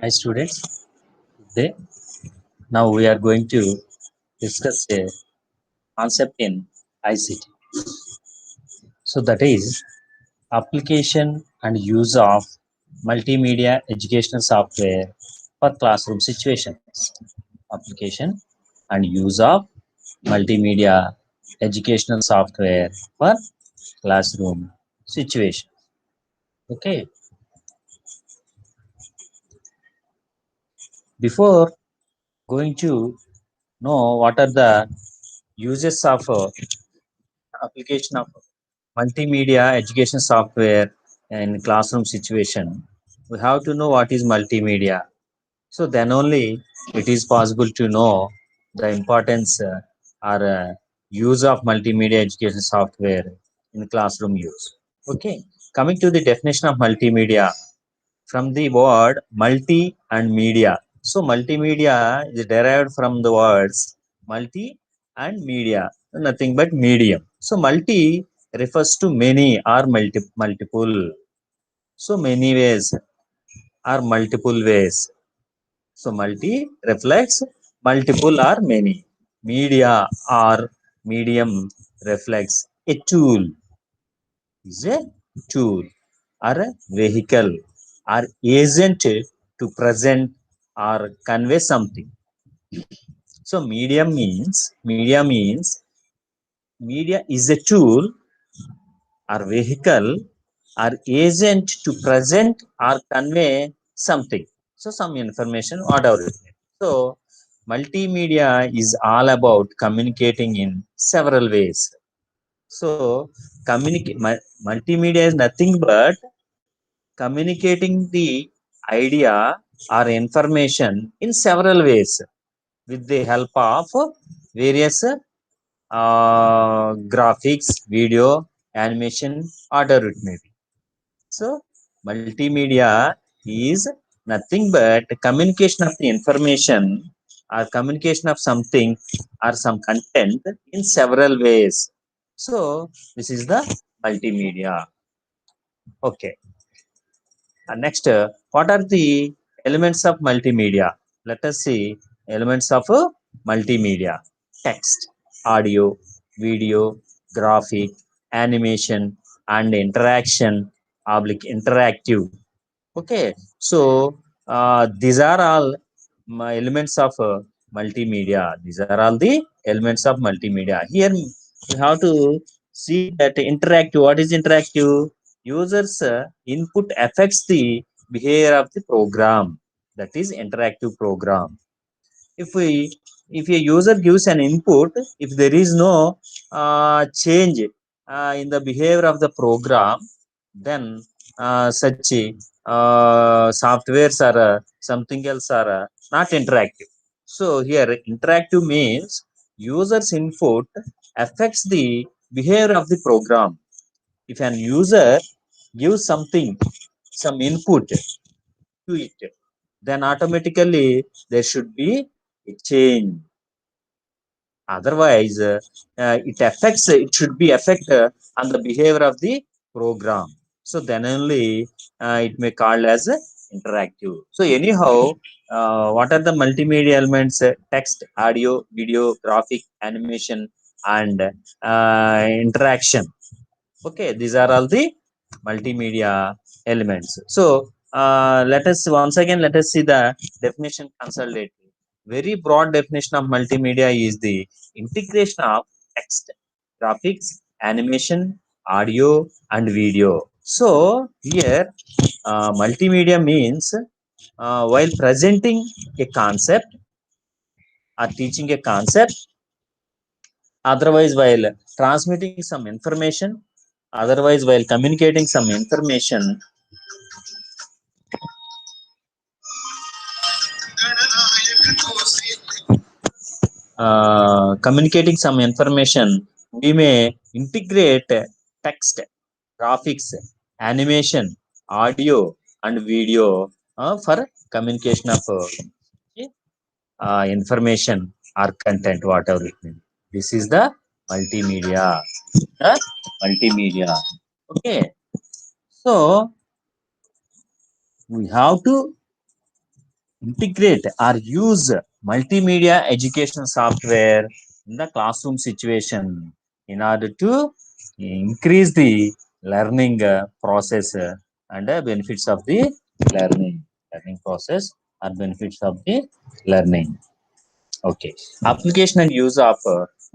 Hi students, today now we are going to discuss a concept in ICT. So that is application and use of multimedia educational software for classroom situations. Application and use of multimedia educational software for classroom situation. Okay, before going to know what are the uses of application of multimedia education software in classroom situation, we have to know what is multimedia. So then only it is possible to know the importance or use of multimedia education software in classroom use. Okay, coming to the definition of multimedia from the word multi and media. So multimedia is derived from the words multi and media, nothing but medium. So multi refers to many or multiple. So many ways or multiple ways. So multi reflects multiple or many. Media or medium reflects a tool, is a tool or a vehicle or agent to present or convey something. So media is a tool or vehicle or agent to present or convey something. So some information, whatever it may. So multimedia is all about communicating in several ways. So multimedia is nothing but communicating the idea or information in several ways with the help of various graphics, video, animation, whatever it may be. So, multimedia is nothing but communication of the information or communication of something or some content in several ways. So, this is the multimedia. Okay. Next, what are the elements of multimedia? Let us see elements of multimedia: text, audio, video, graphic, animation, and interaction, oblique interactive. Okay, so these are all elements of multimedia. These are all the elements of multimedia. Here we have to see that interactive. What is interactive? Users input affects the behavior of the program. That is interactive program. If we if a user gives an input, if there is no change in the behavior of the program, then such softwares are something else are not interactive. So here interactive means users input affects the behavior of the program. If an user gives something, some input to it, then automatically there should be a change. Otherwise, it should be affect on the behavior of the program. So then only it may called as interactive. So anyhow, what are the multimedia elements? Text, audio, video, graphic, animation, and interaction. Okay, these are all the multimedia elements. So let us see the definition consolidate. Very broad definition of multimedia is the integration of text, graphics, animation, audio, and video. So here, multimedia means while presenting a concept or teaching a concept, otherwise while transmitting some information, otherwise while communicating some information, we may integrate text, graphics, animation, audio, and video for communication of information or content, whatever it may be. This is the multimedia. The multimedia. Okay. So we have to integrate or use multimedia educational software in the classroom situation in order to increase the learning process and benefits of the learning process or benefits of the learning. Okay. Application and use of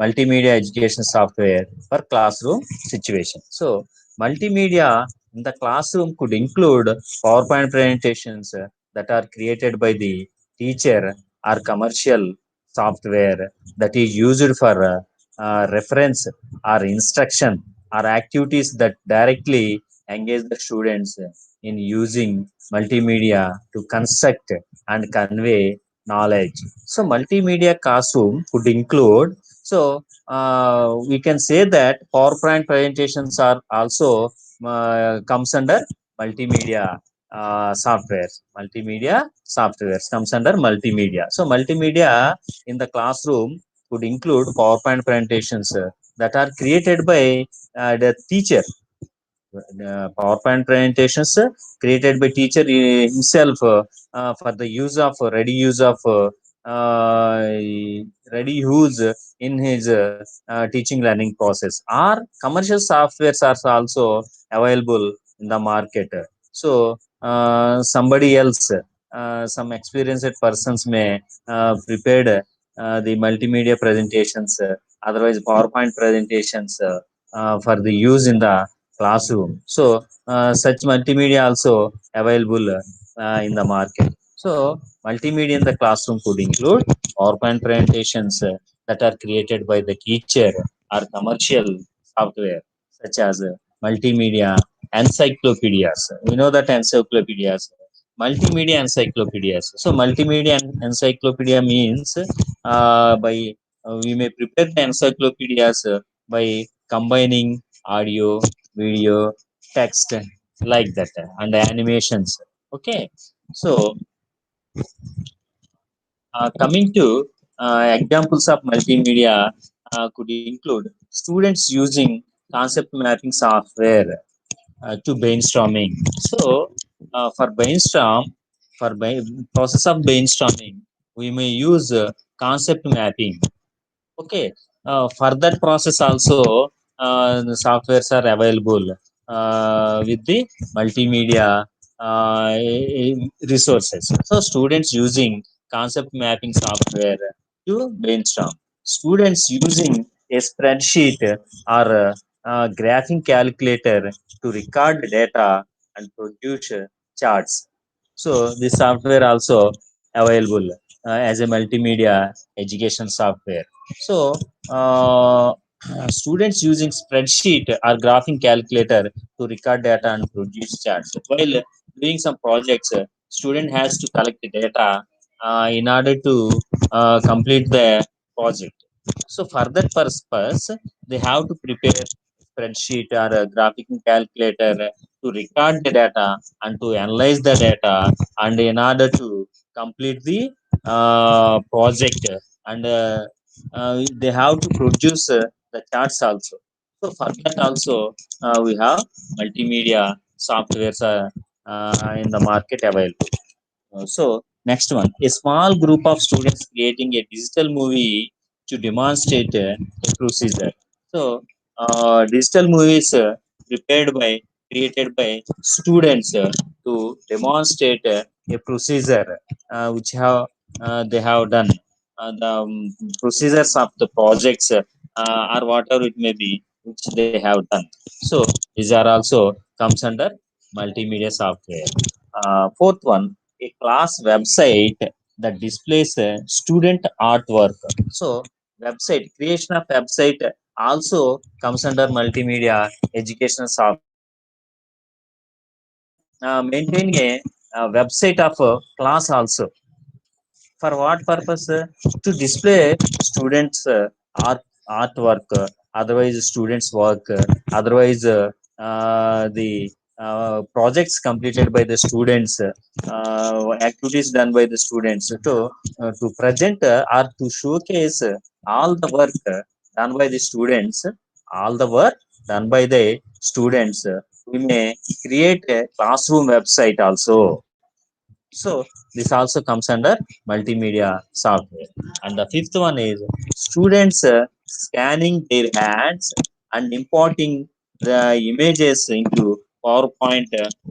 multimedia education software for classroom situation. So, multimedia in the classroom could include PowerPoint presentations that are created by the teacher or commercial software that is used for reference or instruction or activities that directly engage the students in using multimedia to construct and convey knowledge. So multimedia classroom could include, so we can say that PowerPoint presentations are also comes under multimedia softwares. Multimedia softwares comes under multimedia. So multimedia in the classroom could include PowerPoint presentations that are created by the teacher. PowerPoint presentations created by teacher himself for the use of uh, ready use in his teaching learning process. Or commercial softwares are also available in the market. So somebody else, some experienced persons may prepared the multimedia presentations, otherwise PowerPoint presentations for the use in the classroom. So such multimedia also available in the market. So multimedia in the classroom could include PowerPoint presentations that are created by the teacher or commercial software such as multimedia encyclopedias. We know that encyclopedias, multimedia encyclopedias. So multimedia encyclopedia means by we may prepare the encyclopedias by combining audio, video, text like that, and animations. Okay, so coming to examples of multimedia could include students using concept mapping software to brainstorming. So for brainstorm, for process of brainstorming, we may use concept mapping. Okay, for that process also, the softwares are available with the multimedia resources. So students using concept mapping software to brainstorm. Students using a spreadsheet or graphing calculator to record data and produce charts. So this software also available as a multimedia education software. So uh, students using spreadsheet or graphing calculator to record data and produce charts. While doing some projects, student has to collect the data in order to complete the project. So for that purpose, they have to prepare spreadsheet or a graphic calculator to record the data and to analyze the data, and in order to complete the project, and they have to produce the charts also. So for that also, we have multimedia softwares in the market available. So next one, a small group of students creating a digital movie to demonstrate a procedure. So digital movies prepared by created by students to demonstrate a procedure which have they have done the procedures of the projects or whatever it may be which they have done. So these are also comes under multimedia software. Fourth one, a class website that displays student artwork. So website creation of website also comes under multimedia educational software. Student maintain a website of class also. For what purpose? To display students art artwork, otherwise students work, otherwise the projects completed by the students, activities done by the students, to present or to showcase all the work done by the students, all the work done by the students. We may create a classroom website also. So this also comes under multimedia software. And the fifth one is students scanning their hands and importing the images into PowerPoint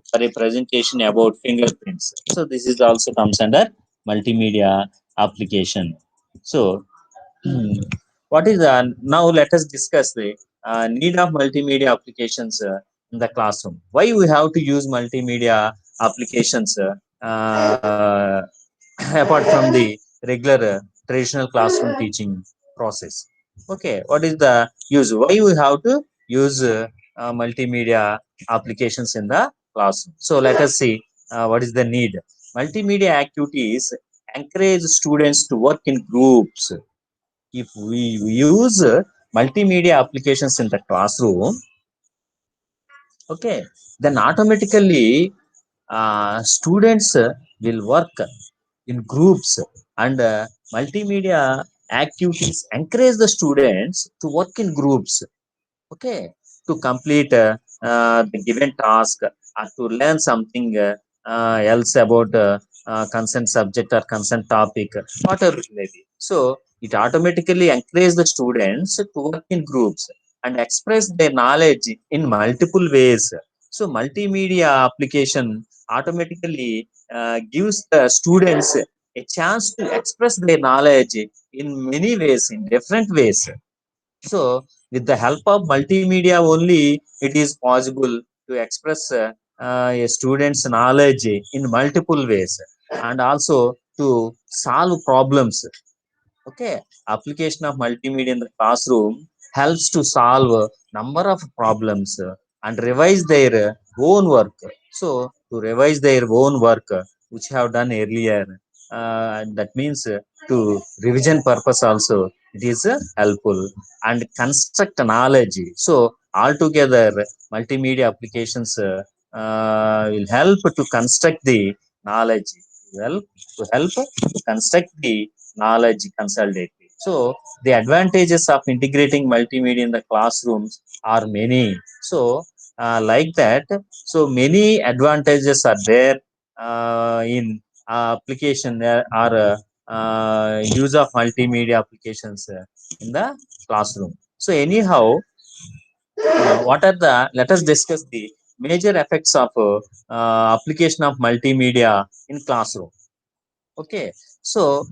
for a presentation about fingerprints. So this is also comes under multimedia application. So what is now let us discuss the need of multimedia applications in the classroom. Why we have to use multimedia applications uh, apart from the regular traditional classroom teaching process? Okay, what is the use? Why we have to use multimedia applications in the classroom? So let us see what is the need. Multimedia activities encourage students to work in groups. If we use multimedia applications in the classroom, okay, then automatically students will work in groups, and multimedia activities encourage the students to work in groups, okay, to complete the given task or to learn something else about consent subject or consent topic, whatever it may be. So it automatically encourages the students to work in groups and express their knowledge in multiple ways. So multimedia application automatically gives the students a chance to express their knowledge in many ways, in different ways. So, with the help of multimedia only, it is possible to express a student's knowledge in multiple ways, and also to solve problems. Okay, application of multimedia in the classroom helps to solve a number of problems and revise their own work. So, to revise their own work, which have done earlier, that means to revision purpose also it is helpful, and construct knowledge. So, altogether, multimedia applications will help to construct the knowledge. Well, to help to construct the knowledge consolidate. So the advantages of integrating multimedia in the classrooms are many. So like that, so many advantages are there in application or use of multimedia applications in the classroom. So anyhow, what are the let us discuss the major effects of application of multimedia in classroom. Okay, so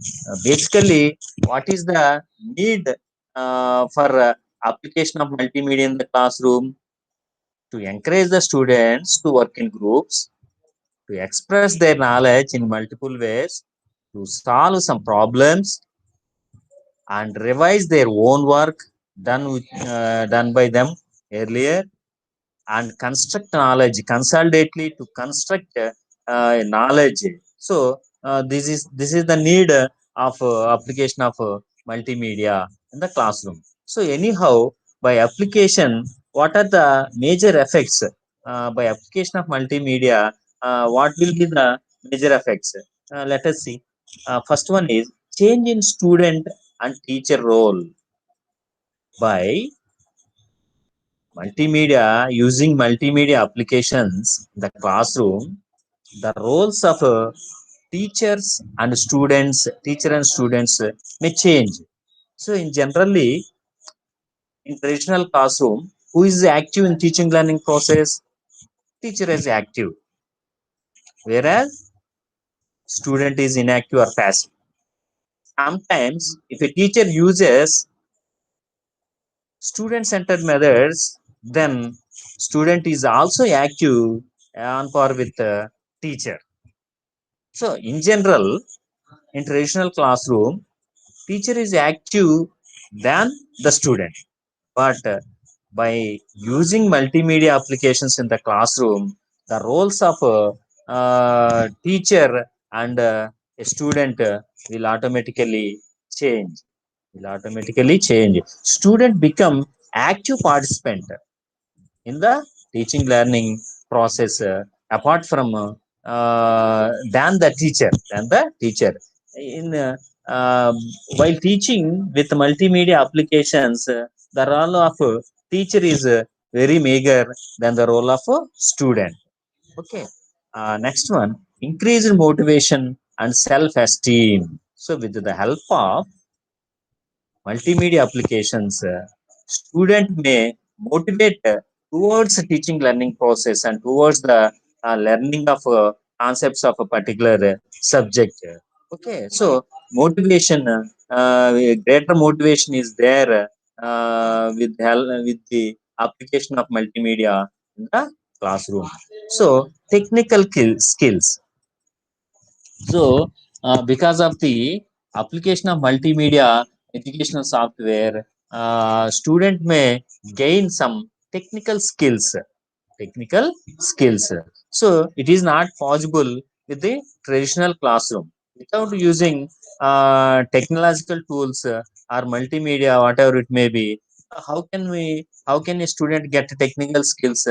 basically, what is the need for application of multimedia in the classroom? To encourage the students to work in groups, to express their knowledge in multiple ways, to solve some problems, and revise their own work done by them earlier, and construct knowledge consolidately to construct knowledge. So this is the need of application of multimedia in the classroom. So anyhow, by application, what are the major effects by application of multimedia? What will be the major effects? Let us see. First one is change in student and teacher role. By multimedia, using multimedia applications in the classroom, the roles of teacher and students may change. So in generally, in traditional classroom, who is active in teaching learning process? Teacher is active, whereas student is inactive or passive. Sometimes if a teacher uses student centered methods, then student is also active on par with the teacher. So in general, in traditional classroom, teacher is active than the student. But by using multimedia applications in the classroom, the roles of teacher and a student will automatically change. Will automatically change. Student become active participant in the teaching learning process, apart from than the teacher in while teaching with multimedia applications, the role of teacher is very meager than the role of student. Okay, next one, increased motivation and self-esteem. So with the help of multimedia applications, student may motivate towards teaching learning process and towards the learning of concepts of a particular subject. Okay, so motivation, greater motivation is there with help with the application of multimedia in the classroom. So technical skills. So, because of the application of multimedia educational software, student may gain some technical skills. So, it is not possible with the traditional classroom without using technological tools or multimedia, whatever it may be. How can a student get technical skills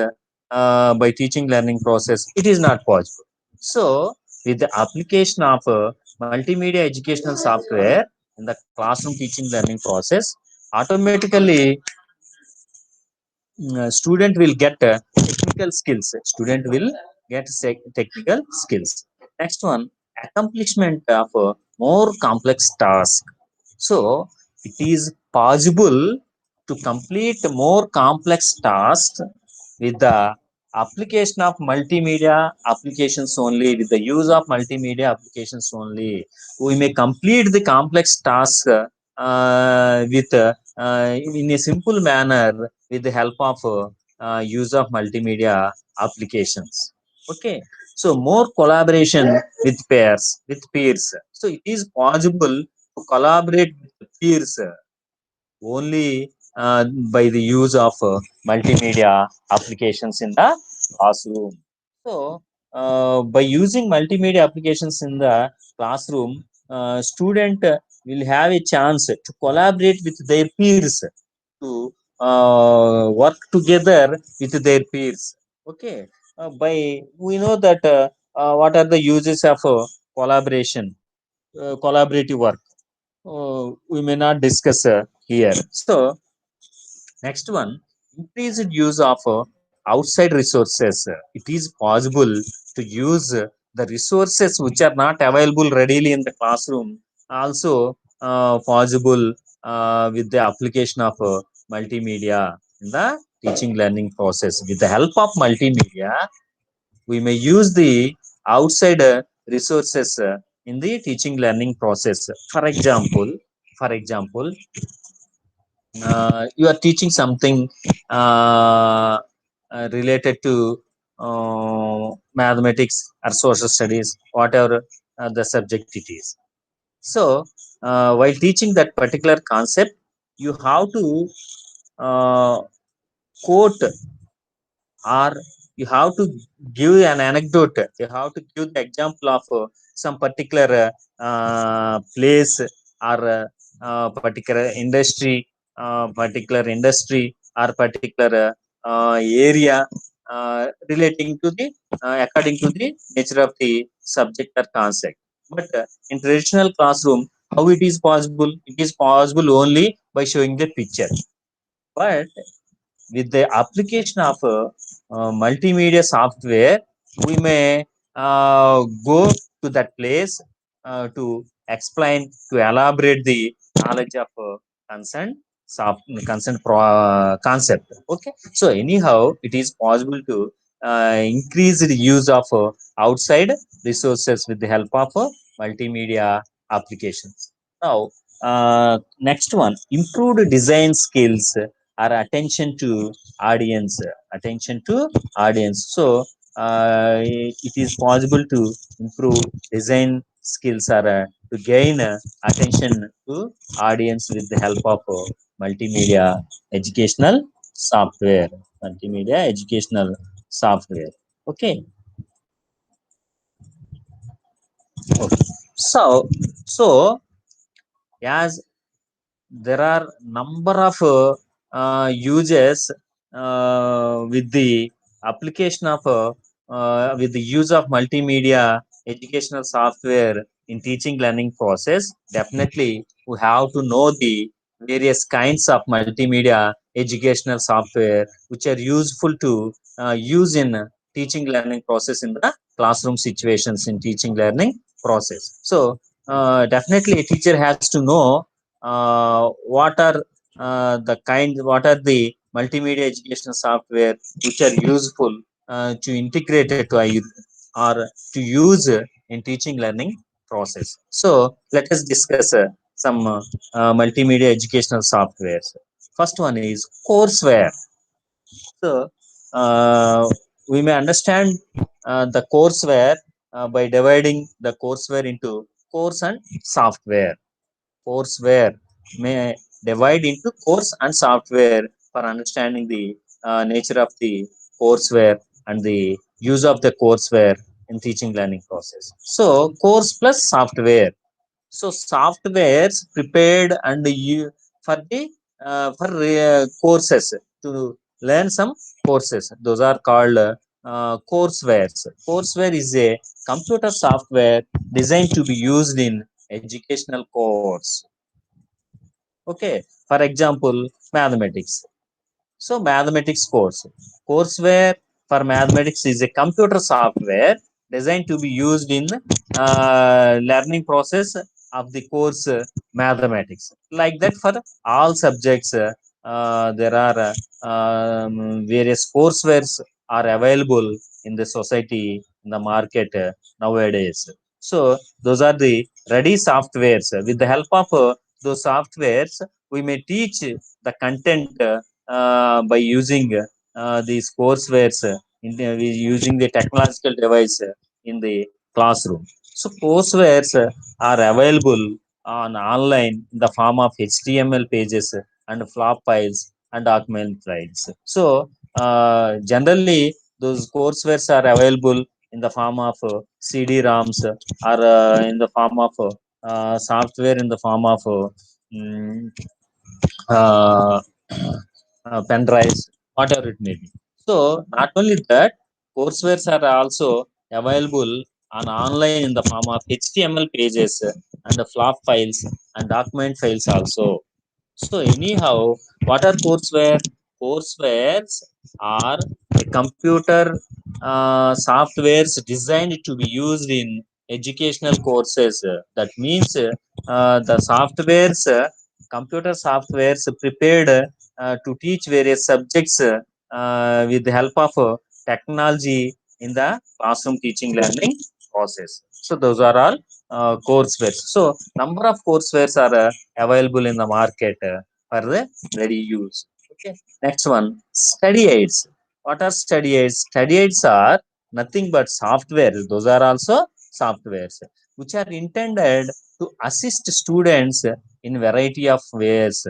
by teaching learning process? It is not possible. So, with the application of multimedia educational software in the classroom teaching learning process, automatically student will get technical skills. Student will get technical skills. Next one, accomplishment of more complex task. So it is possible to complete more complex tasks with the application of multimedia applications only. With the use of multimedia applications only, we may complete the complex task with in a simple manner with the help of use of multimedia applications. Okay, so more collaboration with peers. So it is possible to collaborate with peers only by the use of multimedia applications in the classroom. So, by using multimedia applications in the classroom, student will have a chance to collaborate with their peers, to work together with their peers. Okay, by we know that what are the uses of collaboration, collaborative work. We may not discuss here. So next one, increased use of outside resources. It is possible to use the resources which are not available readily in the classroom. Also possible with the application of multimedia in the teaching learning process. With the help of multimedia, we may use the outside resources in the teaching learning process. For example, you are teaching something uh, related to mathematics or social studies, whatever the subject it is. So, while teaching that particular concept, you have to uh, quote, or you have to give an anecdote. You have to give the example of some particular place or particular industry or particular area relating to the according to the nature of the subject or concept. But in traditional classroom, how it is possible? It is possible only by showing the picture. But with the application of multimedia software, we may go to that place to explain, to elaborate the knowledge of concerned concept. Okay, so anyhow it is possible to increase the use of outside resources with the help of multimedia applications. Now next one, improved design skills or attention to audience. So it is possible to improve design skills or to gain attention to audience with the help of multimedia educational software. Multimedia educational software. Okay, okay. So as there are number of uses with the application of with the use of multimedia educational software in teaching learning process. Definitely we have to know the various kinds of multimedia educational software which are useful to use in teaching learning process in the classroom situations in teaching learning process. So definitely a teacher has to know what are what are the multimedia educational software which are useful to integrate it to or to use in teaching learning process. So let us discuss some multimedia educational softwares. First one is courseware. So we may understand the courseware by dividing the courseware into course and software. Courseware may divide into course and software for understanding the nature of the courseware and the use of the courseware in teaching learning process. So course plus software. So softwares prepared and you for the courses to learn some courses. Those are called coursewares. Courseware is a computer software designed to be used in educational course. Okay, for example, mathematics. So mathematics courseware for mathematics is a computer software designed to be used in learning process of the course mathematics. Like that for all subjects, there are various courseware are available in the society in the market nowadays. So those are the ready softwares. With the help of those softwares, we may teach the content by using these coursewares using the technological device in the classroom. So coursewares are available on online in the form of HTML pages and flop files and document files. So generally those coursewares are available in the form of CD-ROMs or in the form of software in the form of mm, uh, pen drives, whatever it may be. So not only that, courseware are also available on online in the form of HTML pages and flop files and document files also. So anyhow, what are courseware? Courseware are a computer softwares designed to be used in educational courses. That means the softwares, computer softwares prepared to teach various subjects with the help of technology in the classroom teaching learning process. So those are all courseware. So number of courseware are available in the market for the ready use. Okay. Next one, study aids. What are study aids? Study aids are nothing but software. Those are also softwares which are intended to assist students in variety of ways.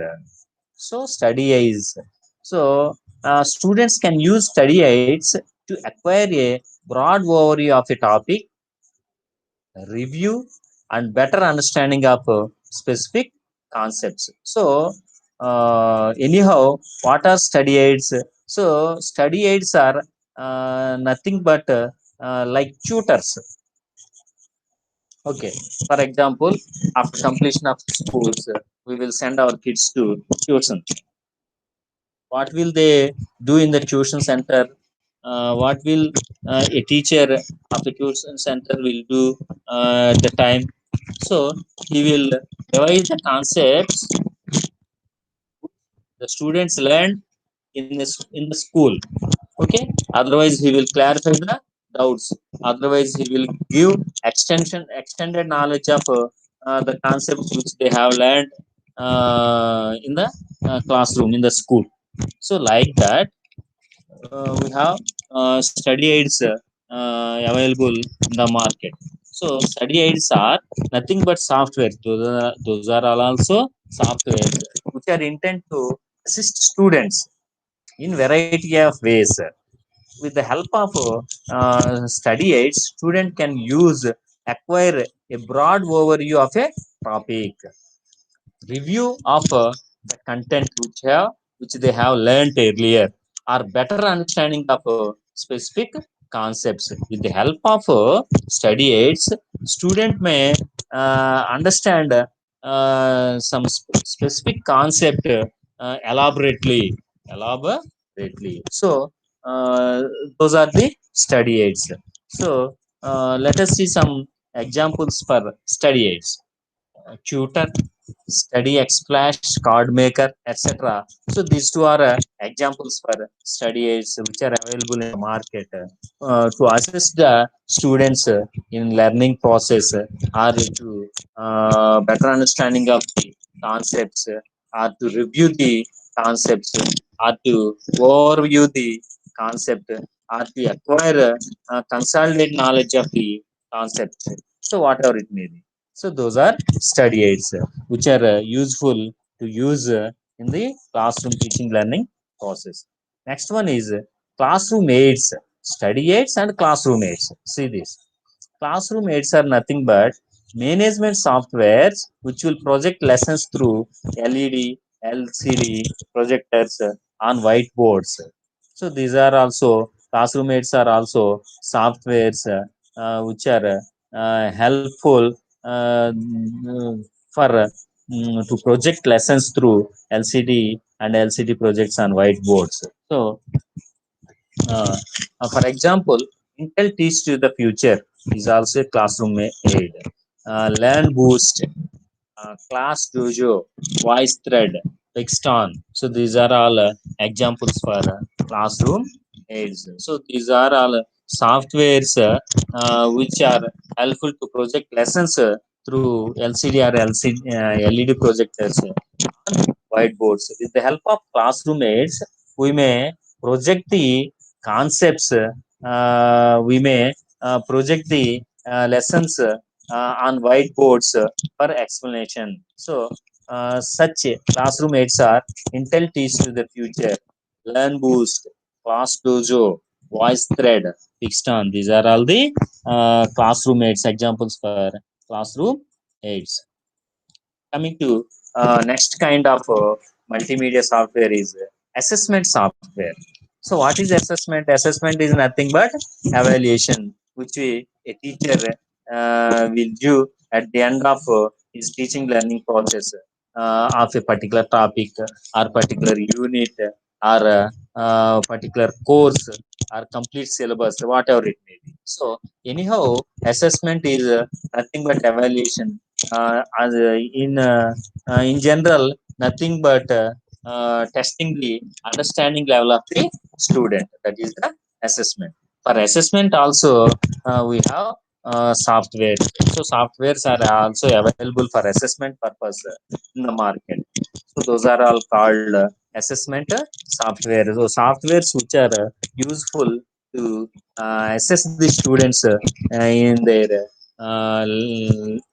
So study aids. So students can use study aids to acquire a broad overview of a topic, review and better understanding of specific concepts. So anyhow, what are study aids? So study aids are nothing but like tutors. Okay, for example, after completion of schools, we will send our kids to tuition. What will they do in the tuition center? What will a teacher of the tuition center will do at the time? So he will revise the concepts the students learned in the school. Okay, otherwise he will clarify the doubts. Otherwise he will give extended knowledge of the concepts which they have learned in the classroom in the school. So like that we have study aids available in the market. So study aids are nothing but software. Those are all also software which are intended to assist students in variety of ways. With the help of study aids, student can use acquire a broad overview of a topic, review of the content which they have learned earlier, or better understanding of specific concepts. With the help of study aids, student may understand some specific concept elaborately. So uh, those are the study aids. So let us see some examples for study aids. Tutor, Study Splash, Card Maker, etc. So these two are examples for study aids which are available in the market to assist the students in learning process or to better understanding of the concepts or to review the concepts or to overview the concept or to acquire consolidate knowledge of the concept. So whatever it may be. So those are study aids which are useful to use in the classroom teaching learning process. Next one is classroom aids, study aids and classroom aids. See this. Classroom aids are nothing but management softwares which will project lessons through LED, LCD projectors on whiteboards. So these are also classroom aids are also softwares which are helpful for to project lessons through LCD and LCD projects on whiteboards. So uh, for example, Intel Teach to the Future is also a classroom aid. Learn Boost, Class Dojo, Voice Thread, Pixton. So these are all examples for classroom aids. So these are all softwares which are helpful to project lessons through LCD or LED projectors whiteboards. With the help of classroom aids, we may project the concepts, we may project the lessons on whiteboards for explanation. So, such classroom aids are Intel Teach to the Future, Learn Boost, Class Dojo, Voice Thread, Pixton. These are all the classroom aids, examples for classroom aids. Coming to next kind of multimedia software is assessment software. So what is assessment? Assessment is nothing but evaluation which a teacher will do at the end of his teaching learning process of a particular topic or particular unit or particular course or complete syllabus, whatever it may be. So anyhow, assessment is nothing but evaluation in general, nothing but testing the understanding level of the student. That is the assessment. For assessment also, we have software. So softwares are also available for assessment purpose in the market. So those are all called assessment software. So softwares which are useful to assess the students in their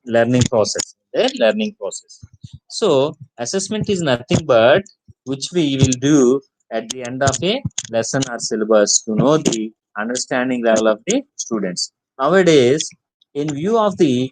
learning process. Their learning process. So assessment is nothing but which we will do at the end of a lesson or syllabus to know the understanding level of the students. Nowadays, in view of the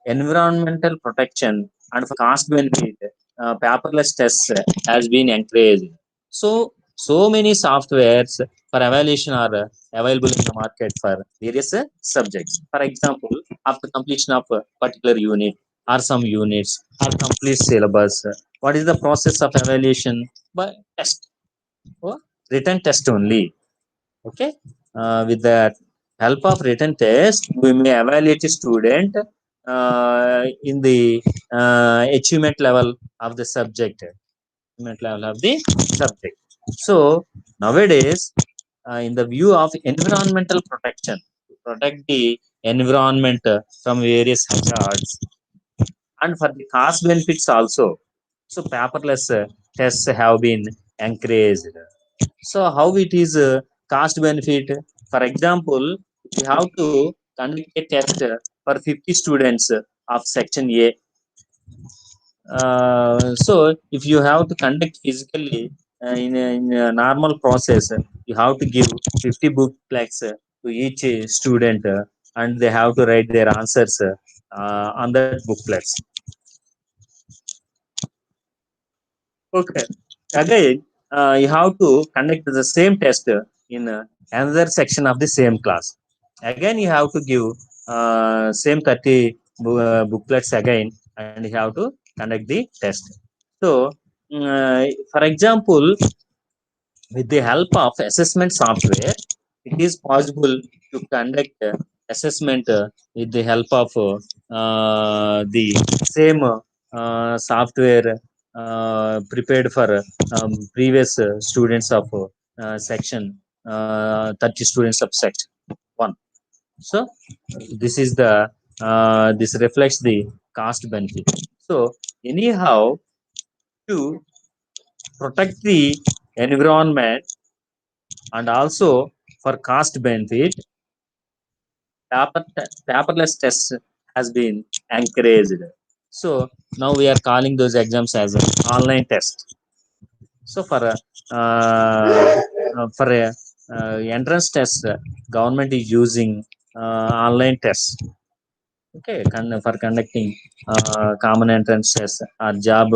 environmental protection and for cost benefit, paperless tests has been encouraged. So, so many softwares for evaluation are available in the market for various subjects. For example, after completion of a particular unit or some units or complete syllabus, what is the process of evaluation? By test, or written test only. Okay, with the help of written test we may evaluate a student in the achievement level of the subject, achievement level of the subject. So nowadays, in the view of environmental protection, to protect the environment from various hazards and for the cost benefits also, so paperless tests have been encouraged. So how it is cost benefit? For example, we have to conduct a test for 50 students of section A. So if you have to conduct physically in a normal process, you have to give 50 booklets to each student, and they have to write their answers on that booklets. Okay. Again, you have to conduct the same test in another section of the same class. Again, you have to give same 30 booklets again, and you have to conduct the test. So, for example, With the help of assessment software, it is possible to conduct assessment with the help of the same software prepared for previous students of section 30 students of section 1. So this is the this reflects the cost benefit. So anyhow, to protect the environment and also for cost benefit, paperless tests has been encouraged. So now we are calling those exams as an online test. So for a entrance test, government is using online tests. Okay, for conducting common entrance tests or job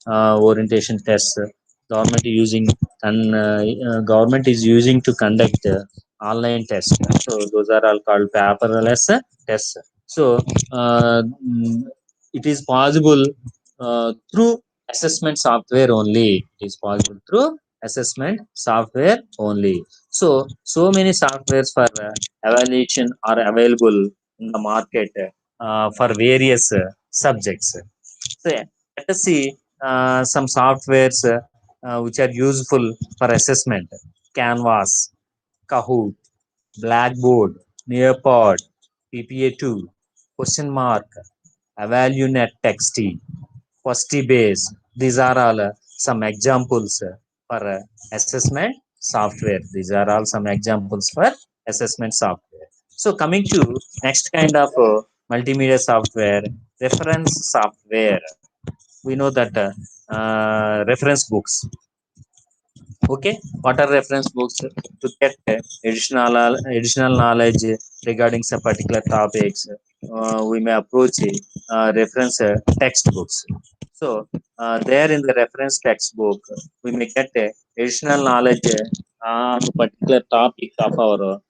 orientation tests, government is using government is using to conduct online tests. So those are all called paperless tests. So it is possible through assessment software only. It is possible through assessment software only. So many softwares for evaluation are available in the market for various subjects. So let us see some softwares which are useful for assessment: Canvas, Kahoot, Blackboard, Nearpod, PPA2, Question Mark, EvalueNet XT, Base. These are all some examples for assessment software. These are all some examples for assessment software. So coming to next kind of multimedia software, reference software. We know that reference books. Okay, what are reference books? To get additional knowledge regarding some particular topics, we may approach reference textbooks. So there in the reference textbook, we may get additional knowledge on a particular topic of our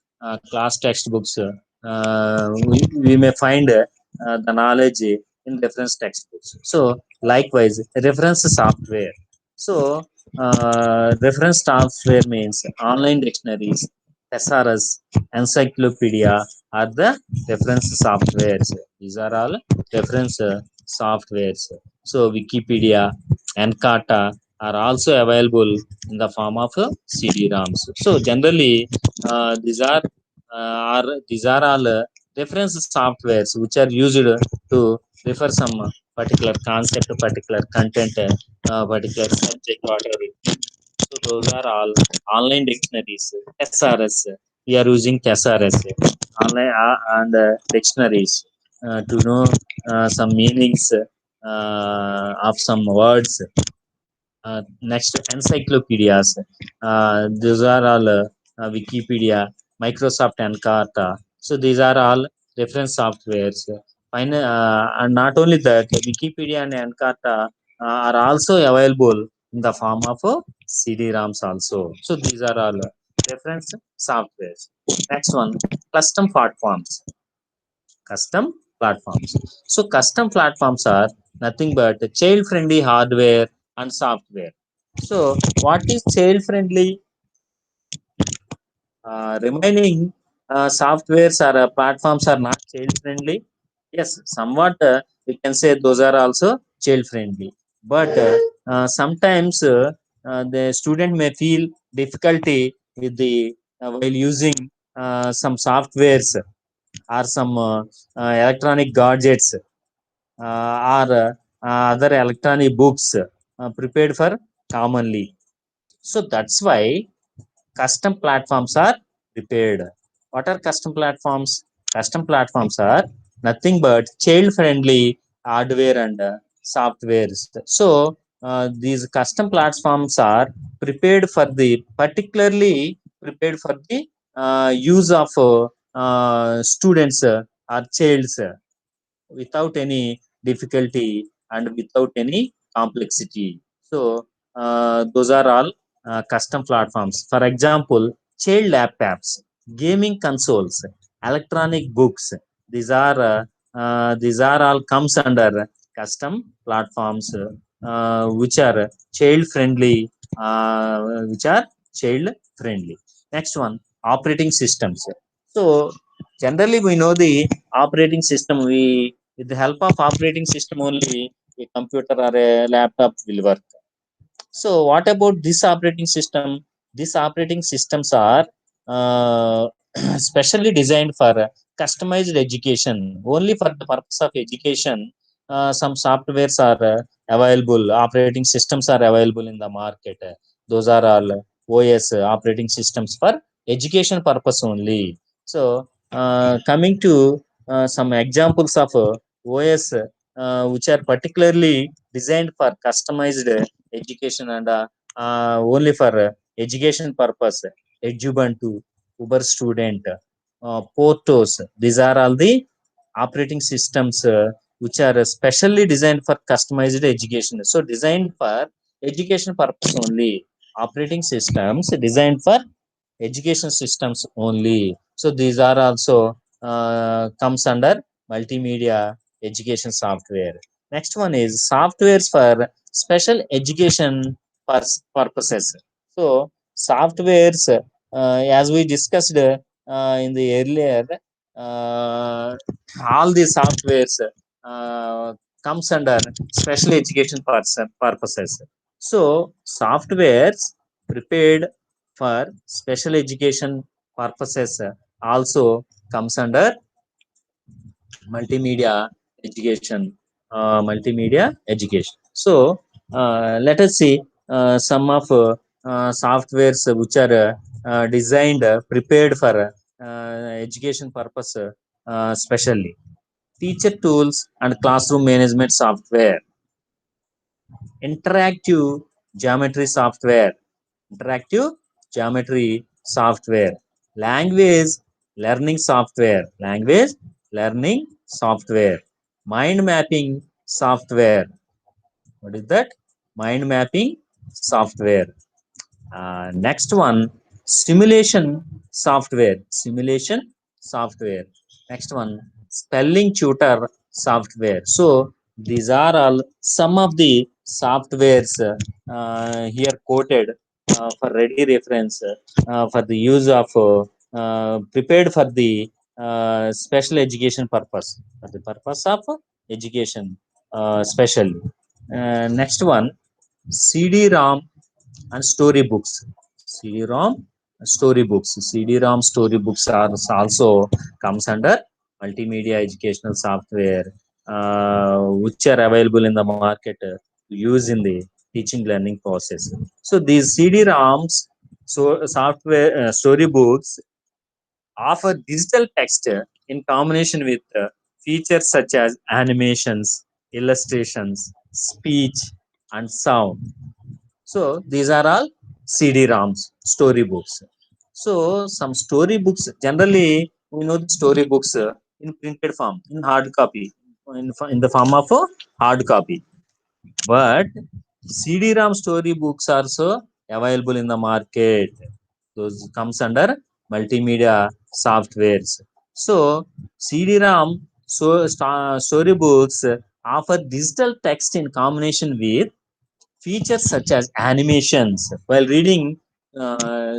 class textbooks. We may find the knowledge in reference textbooks. So likewise, reference software. So reference software means online dictionaries, thesaurus, encyclopedia are the reference softwares. These are all reference softwares. So Wikipedia and Kata are also available in the form of CD-ROMs. So generally, these are all reference softwares which are used to refer some particular concept, particular content, particular subject, whatever. So those are all online dictionaries. SRS, we are using SRS online and dictionaries to know some meanings of some words. Next, encyclopedias. These are all Wikipedia, Microsoft Encarta. So these are all reference softwares. And not only that, Wikipedia and Encarta are also available in the form of CD-ROMs also. So these are all reference softwares. Next one, custom platforms. Custom platforms. So custom platforms are nothing but child-friendly hardware and software. So what is child-friendly? Remaining softwares or platforms are not child-friendly. Yes, somewhat we can say those are also child-friendly. But sometimes the student may feel difficulty with the while using some softwares or some electronic gadgets or other electronic books prepared for commonly. So that's why custom platforms are prepared. What are custom platforms? Custom platforms are nothing but child friendly hardware and softwares. So these custom platforms are prepared for the particularly prepared for the use of students or childs without any difficulty and without any complexity. So those are all custom platforms. For example, child laptops, gaming consoles, electronic books. These are all comes under custom platforms which are child friendly, which are child friendly. Next one, operating systems. So generally we know the operating system, we with the help of operating system only a computer or a laptop will work. So what about this operating system? These operating systems are uh, specially designed for customized education. Only for the purpose of education, some softwares are available. Operating systems are available in the market. Those are all OS operating systems for education purpose only. So coming to some examples of OS which are particularly designed for customized education and only for education purpose. Edubuntu, Uber Student, Portos, these are all the operating systems which are specially designed for customized education. So designed for education purpose only. Operating systems designed for education systems only. So these are also comes under multimedia education software. Next one is softwares for special education purposes. So softwares, as we discussed in the earlier, uh, all the softwares uh, comes under special education purposes. So softwares prepared for special education purposes also comes under multimedia education. Multimedia education. So let us see some of softwares which are designed prepared for education purpose, specially teacher tools and classroom management software, interactive geometry software, interactive geometry software, language learning software, language learning software, mind mapping software. What is that? Mind mapping software. Next one, simulation software, simulation software. Next one, spelling tutor software. So these are all some of the softwares here quoted for ready reference for the use of prepared for the special education purpose, for the purpose of education specially. Next one, CD-ROM and storybooks. CD-ROM storybooks. CD-ROM storybooks are also comes under multimedia educational software, which are available in the market to use in the teaching learning process. So these CD-ROMs, so software storybooks offer digital text in combination with features such as animations, illustrations, speech, and sound. So these are all CD-ROMs, storybooks. So some storybooks, generally we know the storybooks in printed form, in hard copy, in the form of a hard copy. But CD-ROM storybooks are also available in the market. Those comes under multimedia softwares. So CD-ROM storybooks offer digital text in combination with features such as animations. While reading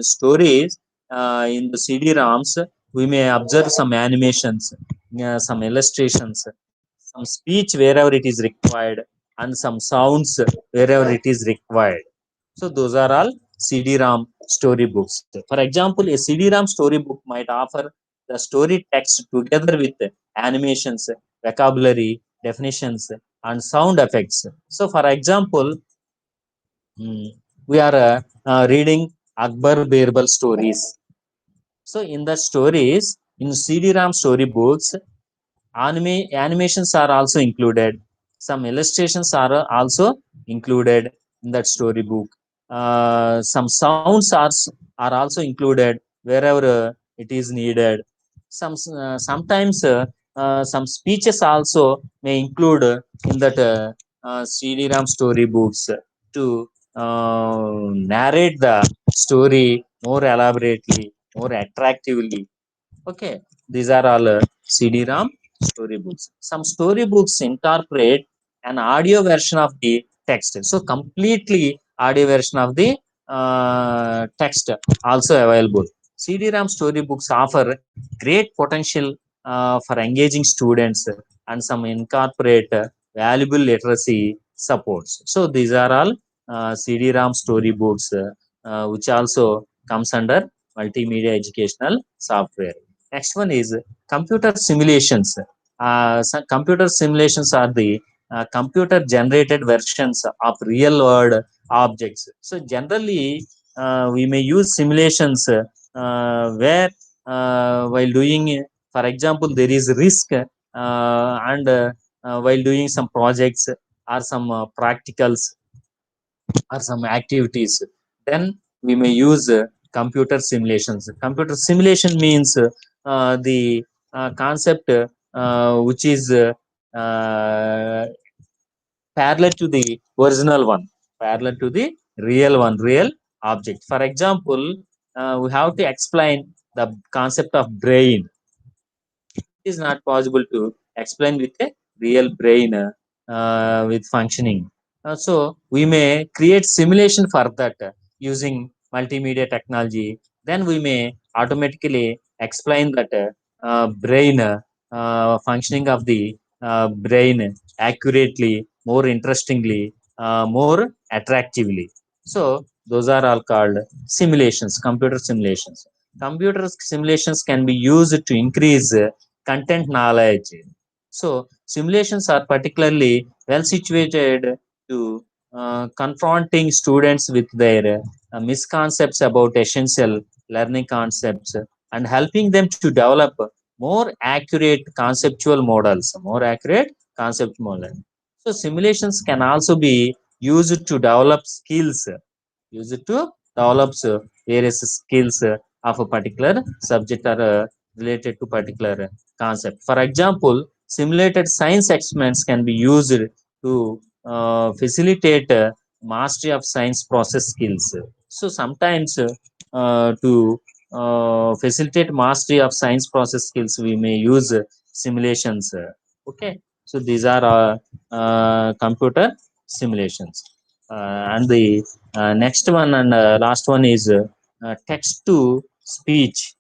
stories in the CD-ROMs, we may observe some animations, some illustrations, some speech wherever it is required, and some sounds wherever it is required. So those are all CD-ROM storybooks. For example, a CD-ROM storybook might offer the story text together with animations, vocabulary, definitions, and sound effects. So, for example, we are reading Akbar Birbal stories. So in the stories, in CD-ROM storybooks, animations are also included. Some illustrations are also included in that storybook. Some sounds are also included wherever it is needed. Sometimes some speeches also may include in that CD-ROM storybooks to narrate the story more elaborately, more attractively. Okay, these are all CD-ROM storybooks. Some storybooks incorporate an audio version of the text. So completely audio version of the text also available. CD-ROM storybooks offer great potential for engaging students and some incorporate valuable literacy supports. So these are all CD-ROM storybooks, which also comes under multimedia educational software. Next one is computer simulations. Computer simulations are the computer generated versions of real world objects. So generally, we may use simulations where while doing, for example, there is risk and while doing some projects or some practicals or some activities, then we may use computer simulations. Computer simulation means the concept which is parallel to the original one, parallel to the real one, real object. For example, we have to explain the concept of brain. It is not possible to explain with a real brain with functioning. So we may create simulation for that using multimedia technology. Then we may automatically explain that brain functioning of the brain accurately, more interestingly, more attractively. So those are all called simulations, computer simulations. Computer simulations can be used to increase content knowledge. So simulations are particularly well situated to confronting students with their misconceptions about essential learning concepts and helping them to develop more accurate conceptual models, more accurate concept models. So simulations can also be used to develop skills, used to develop various skills of a particular subject or related to particular concept. For example, simulated science experiments can be used to facilitate mastery of science process skills. So sometimes to facilitate mastery of science process skills, we may use simulations. Okay, so these are computer simulations. And the next one and last one is text to speech.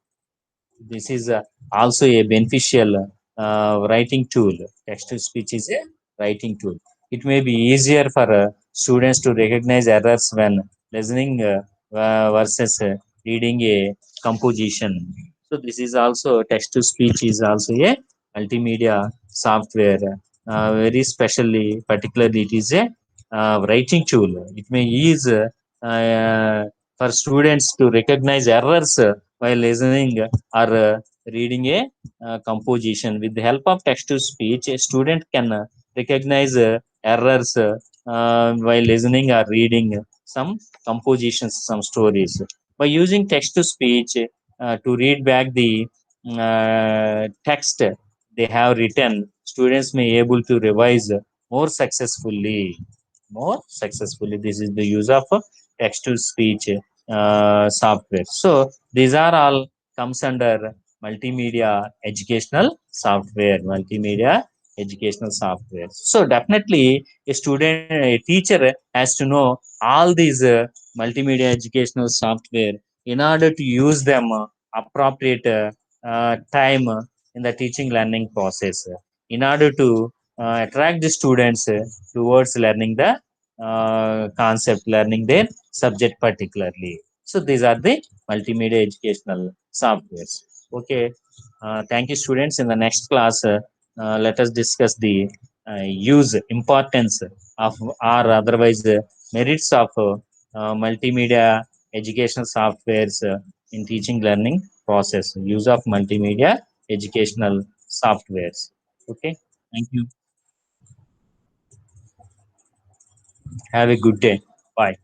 This is also a beneficial writing tool. Text to speech is a writing tool. It may be easier for students to recognize errors when listening versus reading a composition. So this is also text to speech is also a multimedia software. Very specially, particularly, it is a writing tool. It may ease for students to recognize errors while listening or reading a composition. With the help of text to speech, a student can recognize errors while listening or reading some compositions, some stories. By using text to speech to read back the text they have written, students may able to revise more successfully. More successfully. This is the use of text to speech software. So these are all comes under multimedia educational software. Multimedia educational software. So definitely a student, a teacher has to know all these multimedia educational software in order to use them appropriate time in the teaching learning process in order to attract the students towards learning the concept, learning their subject particularly. So these are the multimedia educational softwares. Okay. Thank you, students. In the next class, let us discuss the use, importance of, or otherwise merits of multimedia educational softwares in teaching learning process. Use of multimedia educational softwares. Okay. Thank you. Have a good day. Bye.